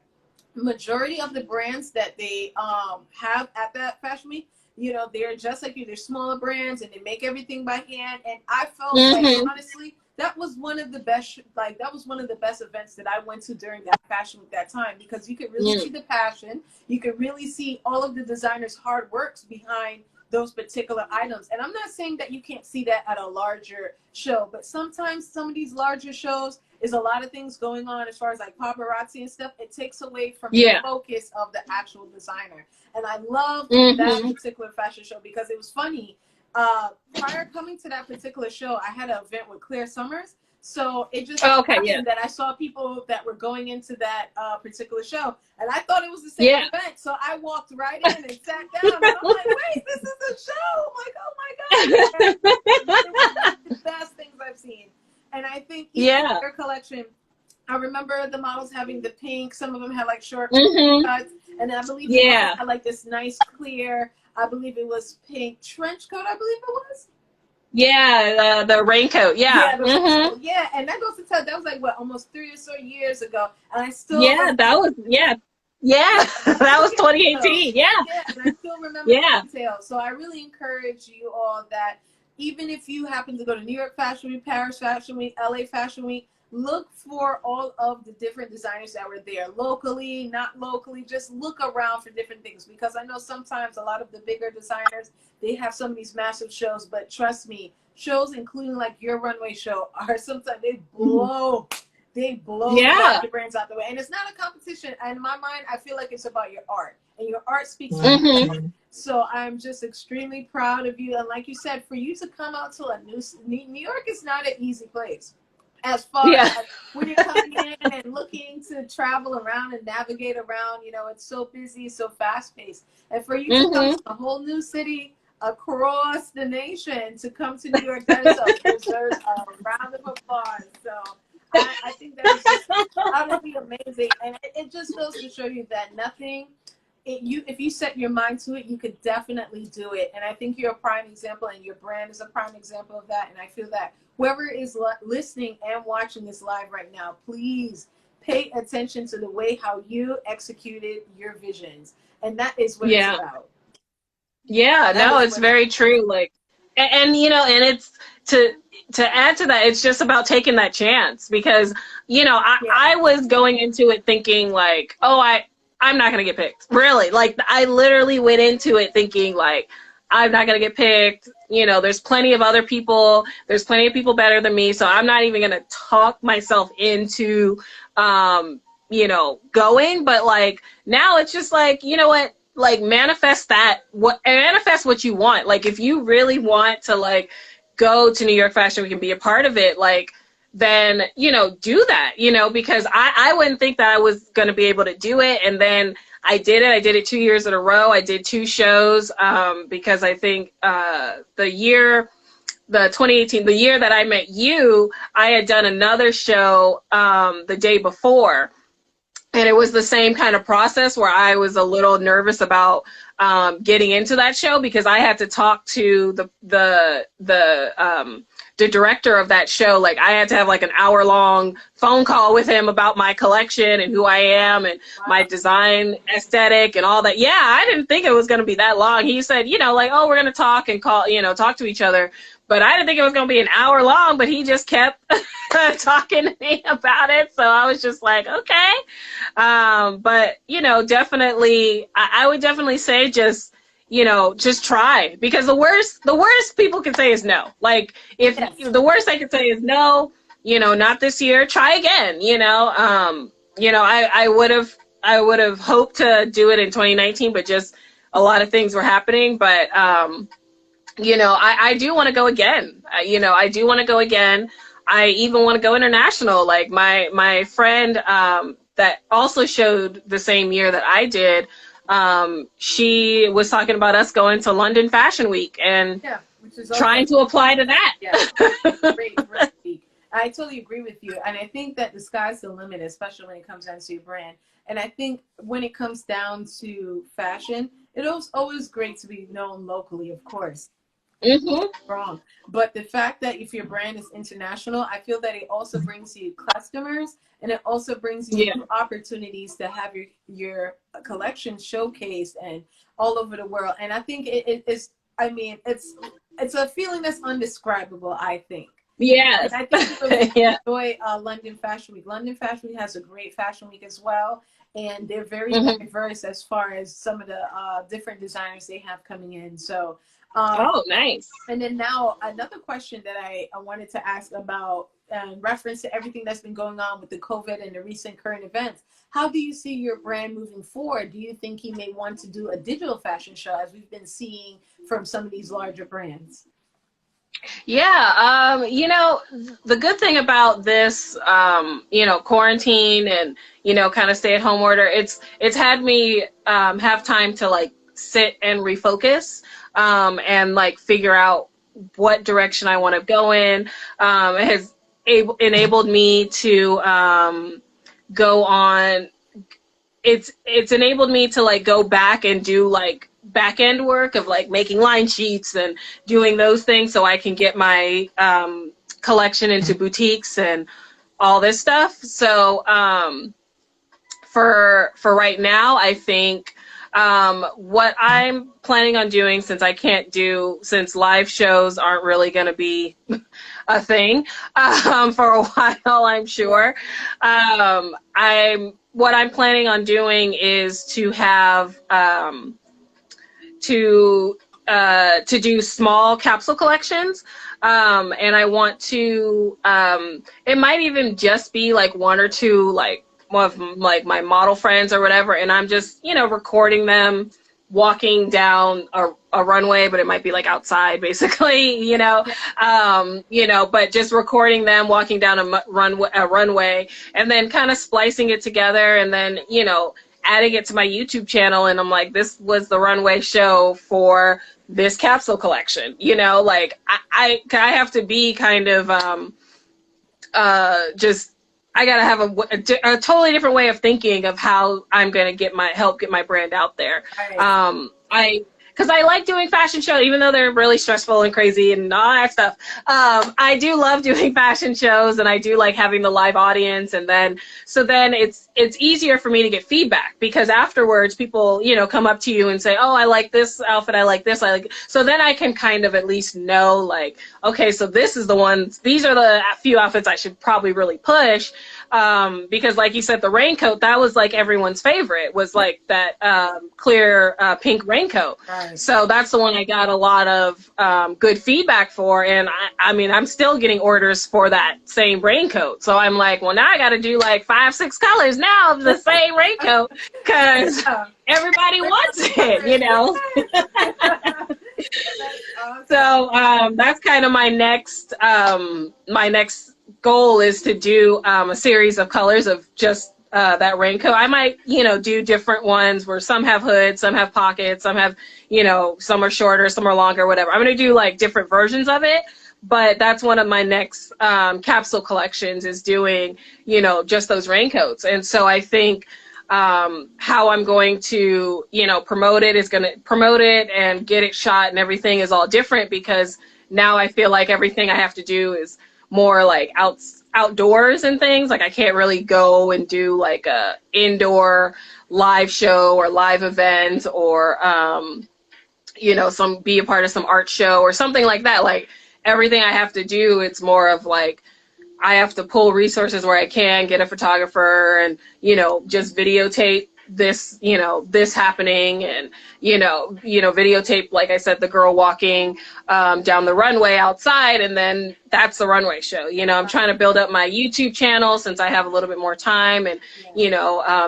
majority of the brands that they have at that fashion week, you know, they're just like you. They're smaller brands and they make everything by hand. And I felt like, honestly, that was one of the best, like, that was one of the best events that I went to during that fashion week that time, because you could really see the passion. You could really see all of the designers' hard works behind those particular items. And I'm not saying that you can't see that at a larger show, but sometimes some of these larger shows is a lot of things going on as far as like paparazzi and stuff. It takes away from the focus of the actual designer. And I loved that particular fashion show because it was funny. Prior coming to that particular show, I had an event with Claire Summers. So it just happened that I saw people that were going into that particular show, and I thought it was the same event. So I walked right in and sat down, and I'm like, wait, this is a show. I'm like, oh my God. It was one of the best things I've seen. And I think even their collection, I remember the models having the pink. Some of them had like short cuts. And then I believe they had like this nice clear, I believe it was pink trench coat, I believe it was. Yeah, the raincoat. Yeah. Yeah, and that goes to tell, that was like, what, almost 3 or so years ago. And I still that was, that was 2018. Yeah. And I still remember the details. So I really encourage you all that even if you happen to go to New York Fashion Week, Paris Fashion Week, LA Fashion Week, look for all of the different designers that were there, locally, not locally. Just look around for different things, because I know sometimes a lot of the bigger designers, they have some of these massive shows, but trust me, shows including like your runway show are sometimes they blow the brands out the way. And it's not a competition. And in my mind, I feel like it's about your art, and your art speaks for you. So I'm just extremely proud of you. And like you said, for you to come out to a New York is not an easy place. As far as when you're coming in and looking to travel around and navigate around, you know, it's so busy, so fast paced. And for you to come to a whole new city across the nation to come to New York, that is deserves a round of applause. So I think that is just utterly amazing. And it just goes to show you that nothing, if you set your mind to it, you could definitely do it. And I think you're a prime example, and your brand is a prime example of that. And I feel that whoever is listening and watching this live right now, please pay attention to the way how you executed your visions. And that is what it's about. Yeah, no, it's very true. Like, and you know, and it's to add to that, it's just about taking that chance, because, you know, I was going into it thinking like, oh, I'm not going to get picked. Really. Like, I literally went into it thinking like, I'm not going to get picked. You know, there's plenty of other people. There's plenty of people better than me. So I'm not even going to talk myself into, you know, going. But like, now it's just like, you know what, like manifest what you want. Like, if you really want to like go to New York Fashion Week and be a part of it, like, then, you know, do that, you know, because I wouldn't think that I was going to be able to do it. And then I did it. I did it 2 years in a row. I did 2 shows because I think the 2018, the year that I met you, I had done another show the day before. And it was the same kind of process where I was a little nervous about getting into that show, because I had to talk to the director of that show. Like, I had to have like an hour-long phone call with him about my collection and who I am and my design aesthetic and all that. Yeah, I didn't think it was going to be that long. He said, you know, like, oh, we're going to talk and call, you know, talk to each other. But I didn't think it was going to be an hour long, but he just kept talking to me about it. So I was just like, okay. But, you know, definitely, I would definitely say just, you know, just try, because the worst people can say is no. Like, if the worst they can say is no, you know, not this year, try again, you know. I would have hoped to do it in 2019, but just a lot of things were happening. But, you know, I do want to go again. You know, I do want to go again. I even want to go international. Like, my friend that also showed the same year that I did, she was talking about us going to London Fashion Week and Yeah, which is trying to apply to that. Yeah, great, great. I totally agree with you. And I think that the sky's the limit, especially when it comes down to your brand. And I think when it comes down to fashion, it's always great to be known locally, of course. Mm-hmm. Wrong. But the fact that if your brand is international, I feel that it also brings you customers, and it also brings you Yeah. new opportunities to have your collection showcased and all over the world. And I think it is, I mean, it's a feeling that's undescribable, I think. Yes. And I think you'll really Yeah. enjoy London Fashion Week. London Fashion Week has a great fashion week as well, and they're very Mm-hmm. diverse as far as some of the different designers they have coming in. So, Oh, nice. and then now another question that I wanted to ask about in reference to everything that's been going on with the COVID and the recent current events. How do you see your brand moving forward? Do you think you may want to do a digital fashion show as we've been seeing from some of these larger brands? Yeah, the good thing about this, quarantine and, kind of stay at home order, it's had me have time to like sit and refocus and like figure out what direction I want to go in. It has enabled me to go on. It's enabled me to like go back and do like back end work of like making line sheets and doing those things so I can get my collection into boutiques and all this stuff. So for right now, I think what I'm planning on doing, since live shows aren't really going to be a thing for a while, I'm sure. What I'm planning on doing is to have to do small capsule collections, and I want to. It might even just be like one or two, like one of like my model friends or whatever, and I'm just recording them walking down a runway, but it might be like outside basically, but just recording them walking down a runway and then kind of splicing it together and then, adding it to my YouTube channel. And I'm like, this was the runway show for this capsule collection, like I have to be kind of, I gotta have a totally different way of thinking of how I'm gonna help get my brand out there. Right. Because I like doing fashion shows, even though they're really stressful and crazy and all that stuff. I do love doing fashion shows, and I do like having the live audience. And then it's easier for me to get feedback because afterwards people, come up to you and say, oh, I like this outfit, I like this, I like. So then I can kind of at least know, like, okay, so this is the ones. These are the few outfits I should probably really push. Because like you said, the raincoat, that was like everyone's favorite, was like that clear pink raincoat. Right. So that's the one I got a lot of good feedback for. And I mean, I'm still getting orders for that same raincoat. So I'm like, well, now I got to do like 5-6 colors now of the same raincoat because everybody wants it, Awesome. So that's kind of my next goal is to do a series of colors of just that raincoat. I might, do different ones where some have hoods, some have pockets, some have, some are shorter, some are longer, whatever. I'm going to do like different versions of it. But that's one of my next capsule collections is doing, just those raincoats. And so I think how I'm going to, promote it is going to promote it and get it shot and everything is all different because now I feel like everything I have to do is more like outdoors and things. Like I can't really go and do like a indoor live show or live event or, be a part of some art show or something like that. Like everything I have to do, it's more of like, I have to pull resources where I can, get a photographer and, just videotape this, this happening and, videotape, like I said, the girl walking down the runway outside. And then that's the runway show. I'm trying to build up my YouTube channel since I have a little bit more time and,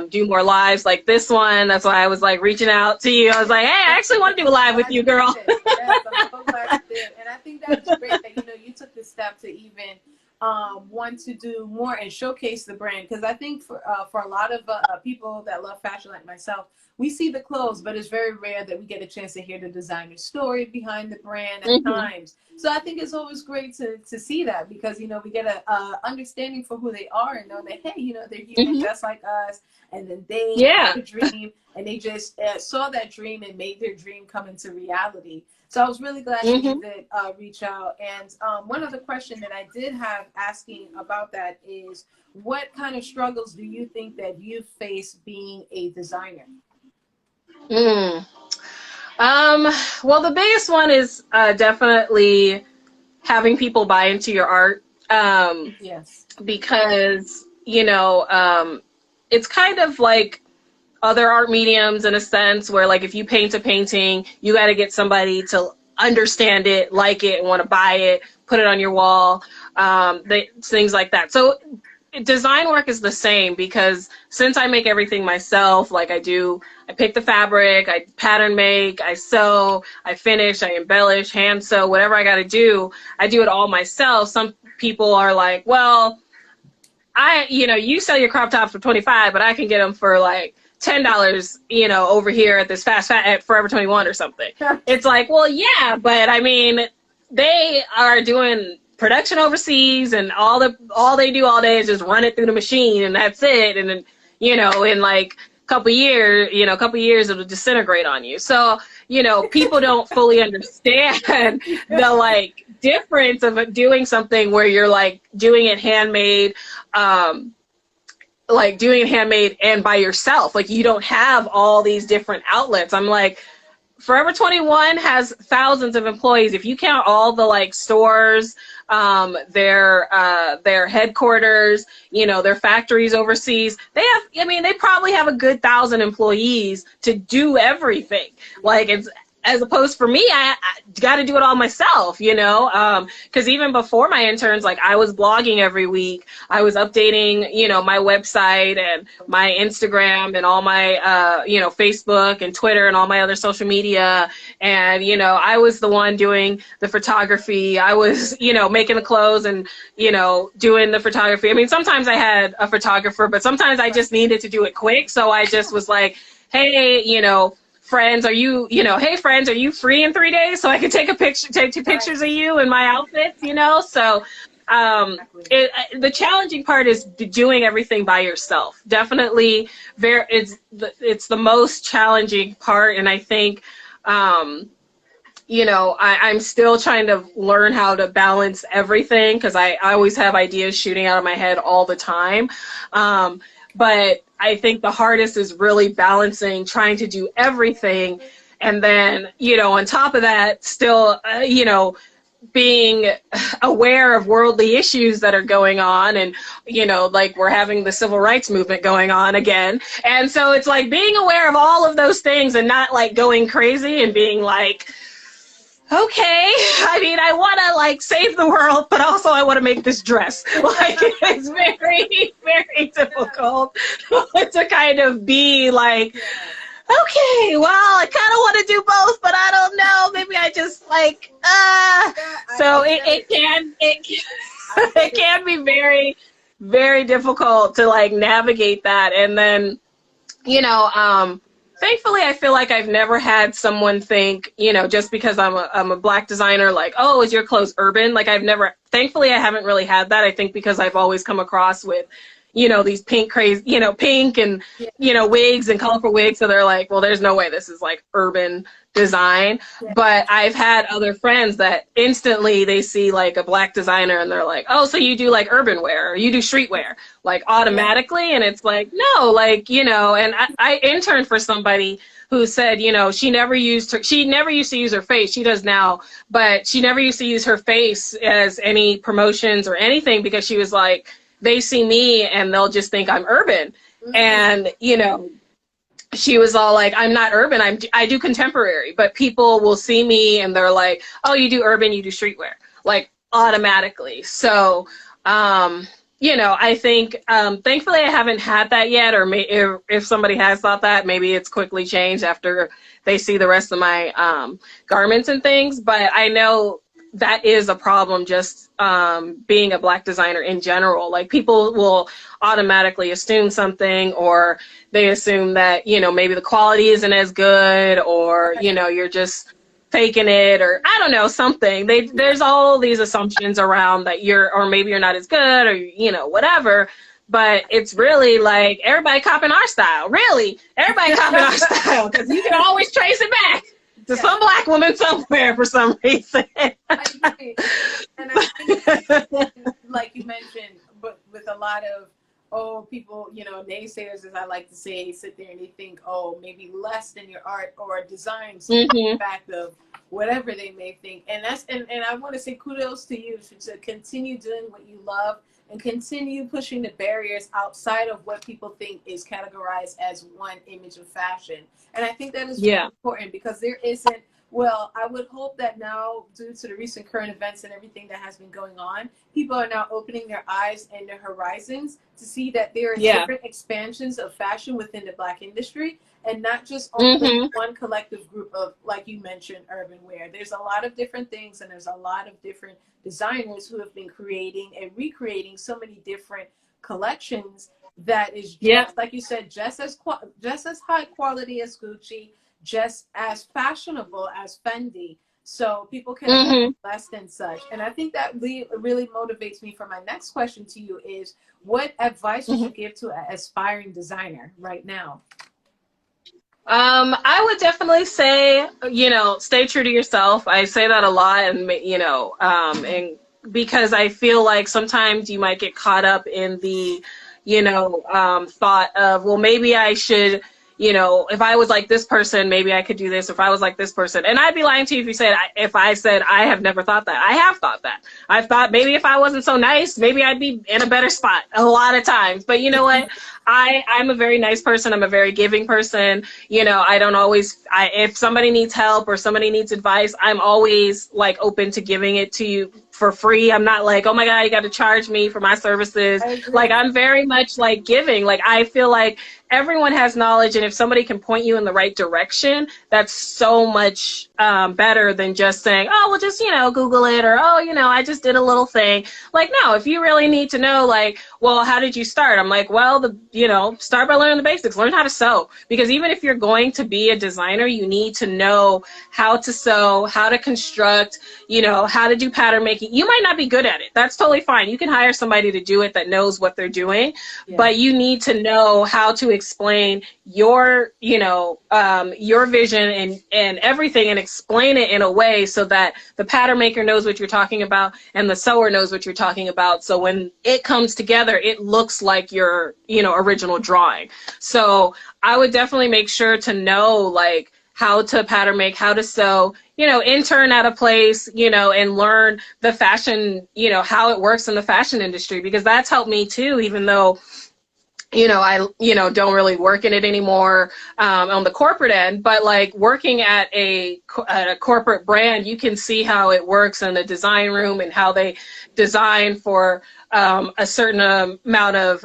do more lives like this one. That's why I was like reaching out to you. I was like, hey, I actually want to do a live with you, girl. Yes, I'm so glad you did. And I think that's great that, you took the step to even want to do more and showcase the brand, because I think for a lot of people that love fashion like myself, we see the clothes, but it's very rare that we get a chance to hear the designer's story behind the brand at Mm-hmm. times. So I think it's always great to see that, because we get a understanding for who they are and know that, hey, they're human Mm-hmm. just like us, and then they Yeah. had a dream and they just saw that dream and made their dream come into reality. So I was really glad that you Mm-hmm. did reach out. And one other question that I did have asking about that is, what kind of struggles do you think that you face being a designer? Mm. Well, the biggest one is definitely having people buy into your art. Yes. Because, it's kind of like other art mediums in a sense where, like, if you paint a painting, you got to get somebody to understand it, like it, and want to buy it, put it on your wall, things like that. So design work is the same, because since I make everything myself, like I pick the fabric, I pattern make, I sew, I finish, I embellish, hand sew, whatever I got to do, I do it all myself. Some people are like, well, you sell your crop tops for 25, but I can get them for like $10, over here at this at Forever 21 or something. It's like, well, yeah, but I mean, they are doing production overseas, and all they do all day is just run it through the machine, and that's it. And then, in like a couple years, it'll disintegrate on you. So, people don't fully understand the like difference of doing something where you're like doing it handmade, and by yourself. Like, you don't have all these different outlets. I'm like, Forever 21 has thousands of employees. If you count all the like stores, their headquarters, their factories overseas, they probably have a good 1,000 employees to do everything. Like, it's, as opposed for me, I got to do it all myself, because even before my interns, like, I was blogging every week. I was updating, my website and my Instagram and all my, Facebook and Twitter and all my other social media. And, I was the one doing the photography. I was, making the clothes and, doing the photography. I mean, sometimes I had a photographer, but sometimes I just needed to do it quick. So I just was like, hey, friends, hey friends, are you free in 3 days so I can take two pictures of you in my outfits, So the challenging part is doing everything by yourself. Definitely, it's the most challenging part, and I think, I'm still trying to learn how to balance everything, because I always have ideas shooting out of my head all the time. But I think the hardest is really balancing, trying to do everything. And then, on top of that, still, being aware of worldly issues that are going on. And, like, we're having the civil rights movement going on again. And so it's like being aware of all of those things and not like going crazy and being like, okay, I mean, I want to like save the world, but also I want to make this dress. Like, it's very, very difficult to kind of be like, okay, well, I kind of want to do both, but I don't know. Maybe I just like, so it can be very, very difficult to like navigate that. And then, thankfully, I feel like I've never had someone think, just because I'm a Black designer, like, oh, is your clothes urban? Like, thankfully, I haven't really had that. I think because I've always come across with, these pink pink and, wigs and colorful wigs. So they're like, well, there's no way this is like urban design. But I've had other friends that instantly they see like a Black designer and they're like, oh, so you do like urban wear, or you do streetwear, like automatically. And it's like, no, like, and I interned for somebody who said, she never used to use her face. She does now, but she never used to use her face as any promotions or anything, because she was like, they see me and they'll just think I'm urban. Mm-hmm. And, she was all like, I'm not urban, I do contemporary, but people will see me and they're like, oh, you do urban, you do streetwear, like automatically. So, I think, thankfully I haven't had that yet, or if somebody has thought that, maybe it's quickly changed after they see the rest of my garments and things. But I know that is a problem, just being a Black designer in general. Like, people will automatically assume something, or they assume that, you know, maybe the quality isn't as good, or, you know, you're just faking it, or I don't know, something. There's all these assumptions around that or maybe you're not as good, or, you know, whatever. But it's really like everybody copying our style. Really, everybody copying our style, because you can always trace it back to some Black woman somewhere for some reason. I agree. And I think, like you mentioned, but with a lot of, people, you know, naysayers, as I like to say, sit there and they think, maybe less than your art or design, Mm-hmm. fact of whatever they may think. And and I want to say kudos to you to continue doing what you love and continue pushing the barriers outside of what people think is categorized as one image of fashion. And I think that is really important, because there isn't, well, I would hope that now, due to the recent current events and everything that has been going on, people are now opening their eyes and their horizons to see that there are different expansions of fashion within the Black industry, and not just only one collective group of, like you mentioned, urban wear. There's a lot of different things, and there's a lot of different designers who have been creating and recreating so many different collections that is just, like you said, just as high quality as Gucci, just as fashionable as Fendi. So people can invest in such. And I think that really motivates me for my next question to you is, what advice would you give to an aspiring designer right now? I would definitely say, you know, stay true to yourself. I say that a lot, and, you know, and because I feel like sometimes you might get caught up in the, you know, thought of, well, maybe I should, you know, if I was like this person, maybe I could do this. If I was like this person, and I'd be lying to you if I said I have never thought that. I have thought that. I've thought maybe if I wasn't so nice, maybe I'd be in a better spot a lot of times. But you know what? I'm a very nice person. I'm a very giving person. You know, I don't always, if somebody needs help or somebody needs advice, I'm always like open to giving it to you for free. I'm not like, oh my God, you got to charge me for my services. Like, I'm very much like giving. Like, I feel like everyone has knowledge, and if somebody can point you in the right direction, that's so much better than just saying, oh, well, just, you know, Google it, or, oh, you know, I just did a little thing. Like, no, if you really need to know, like, well, how did you start? I'm like, well, you know, start by learning the basics. Learn how to sew, because even if you're going to be a designer, you need to know how to sew, how to construct, you know, how to do pattern making. You might not be good at it. That's totally fine. You can hire somebody to do it that knows what they're doing, but you need to know how to explain your, you know, your vision and everything, and explain it in a way so that the pattern maker knows what you're talking about and the sewer knows what you're talking about. So when it comes together, it looks like your, you know, original drawing. So I would definitely make sure to know, like, how to pattern make, how to sew, you know, intern at a place, you know, and learn the fashion, you know, how it works in the fashion industry, because that's helped me too, even though, you know, I, you know, don't really work in it anymore on the corporate end, but like working at a corporate brand, you can see how it works in the design room and how they design for a certain amount of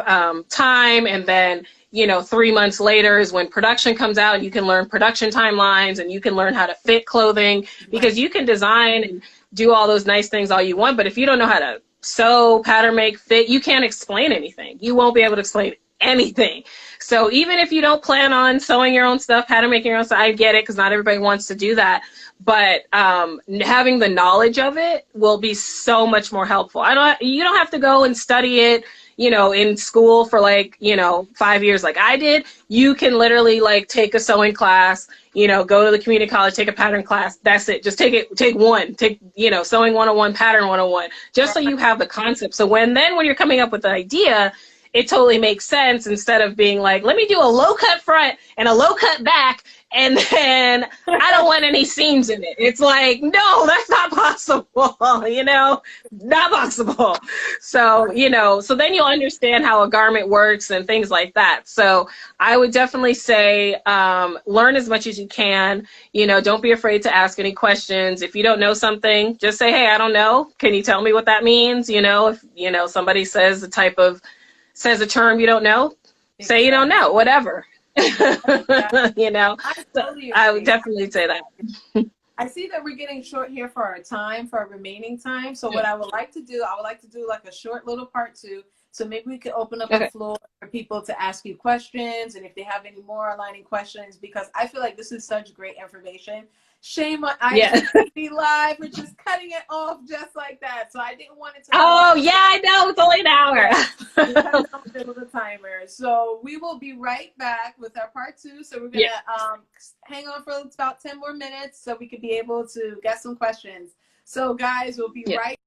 time. And then, you know, 3 months later is when production comes out, and you can learn production timelines, and you can learn how to fit clothing, because you can design and do all those nice things all you want, but if you don't know how to sew, pattern make, fit, you can't explain anything. You won't be able to explain anything. So even if you don't plan on sewing your own stuff, pattern making your own stuff, I get it, because not everybody wants to do that. But having the knowledge of it will be so much more helpful. You don't have to go and study it, you know, in school for like, you know, 5 years like I did. You can literally like take a sewing class, you know, go to the community college, take a pattern class. That's it. Just take one, you know, sewing 101, pattern 101, just so you have the concept. So when you're coming up with the idea, it totally makes sense, instead of being like, let me do a low cut front and a low cut back, and then I don't want any seams in it. It's like, no, that's not possible, you know, not possible. So, you know, so then you'll understand how a garment works and things like that. So I would definitely say learn as much as you can. You know, don't be afraid to ask any questions. If you don't know something, just say, hey, I don't know. Can you tell me what that means? You know, if, you know, somebody says a term you don't know, say you don't know, whatever. You know, I totally I would definitely say that. I see that we're getting short here for our time, for our remaining time. So Yeah. what I would like to do, I would like to do like a short little part two. So maybe we could open up the Okay. floor for people to ask you questions, and if they have any more aligning questions, because I feel like this is such great information. Shame on Yeah. IGTV Live for just cutting it off just like that. So I didn't want it to go Oh, on. yeah, I know. It's only an hour. Yeah, we cut it off with the timer. So we will be right back with our part two. So we're gonna Yeah. hang on for about 10 more minutes so we could be able to get some questions. So guys, we'll be Yeah. right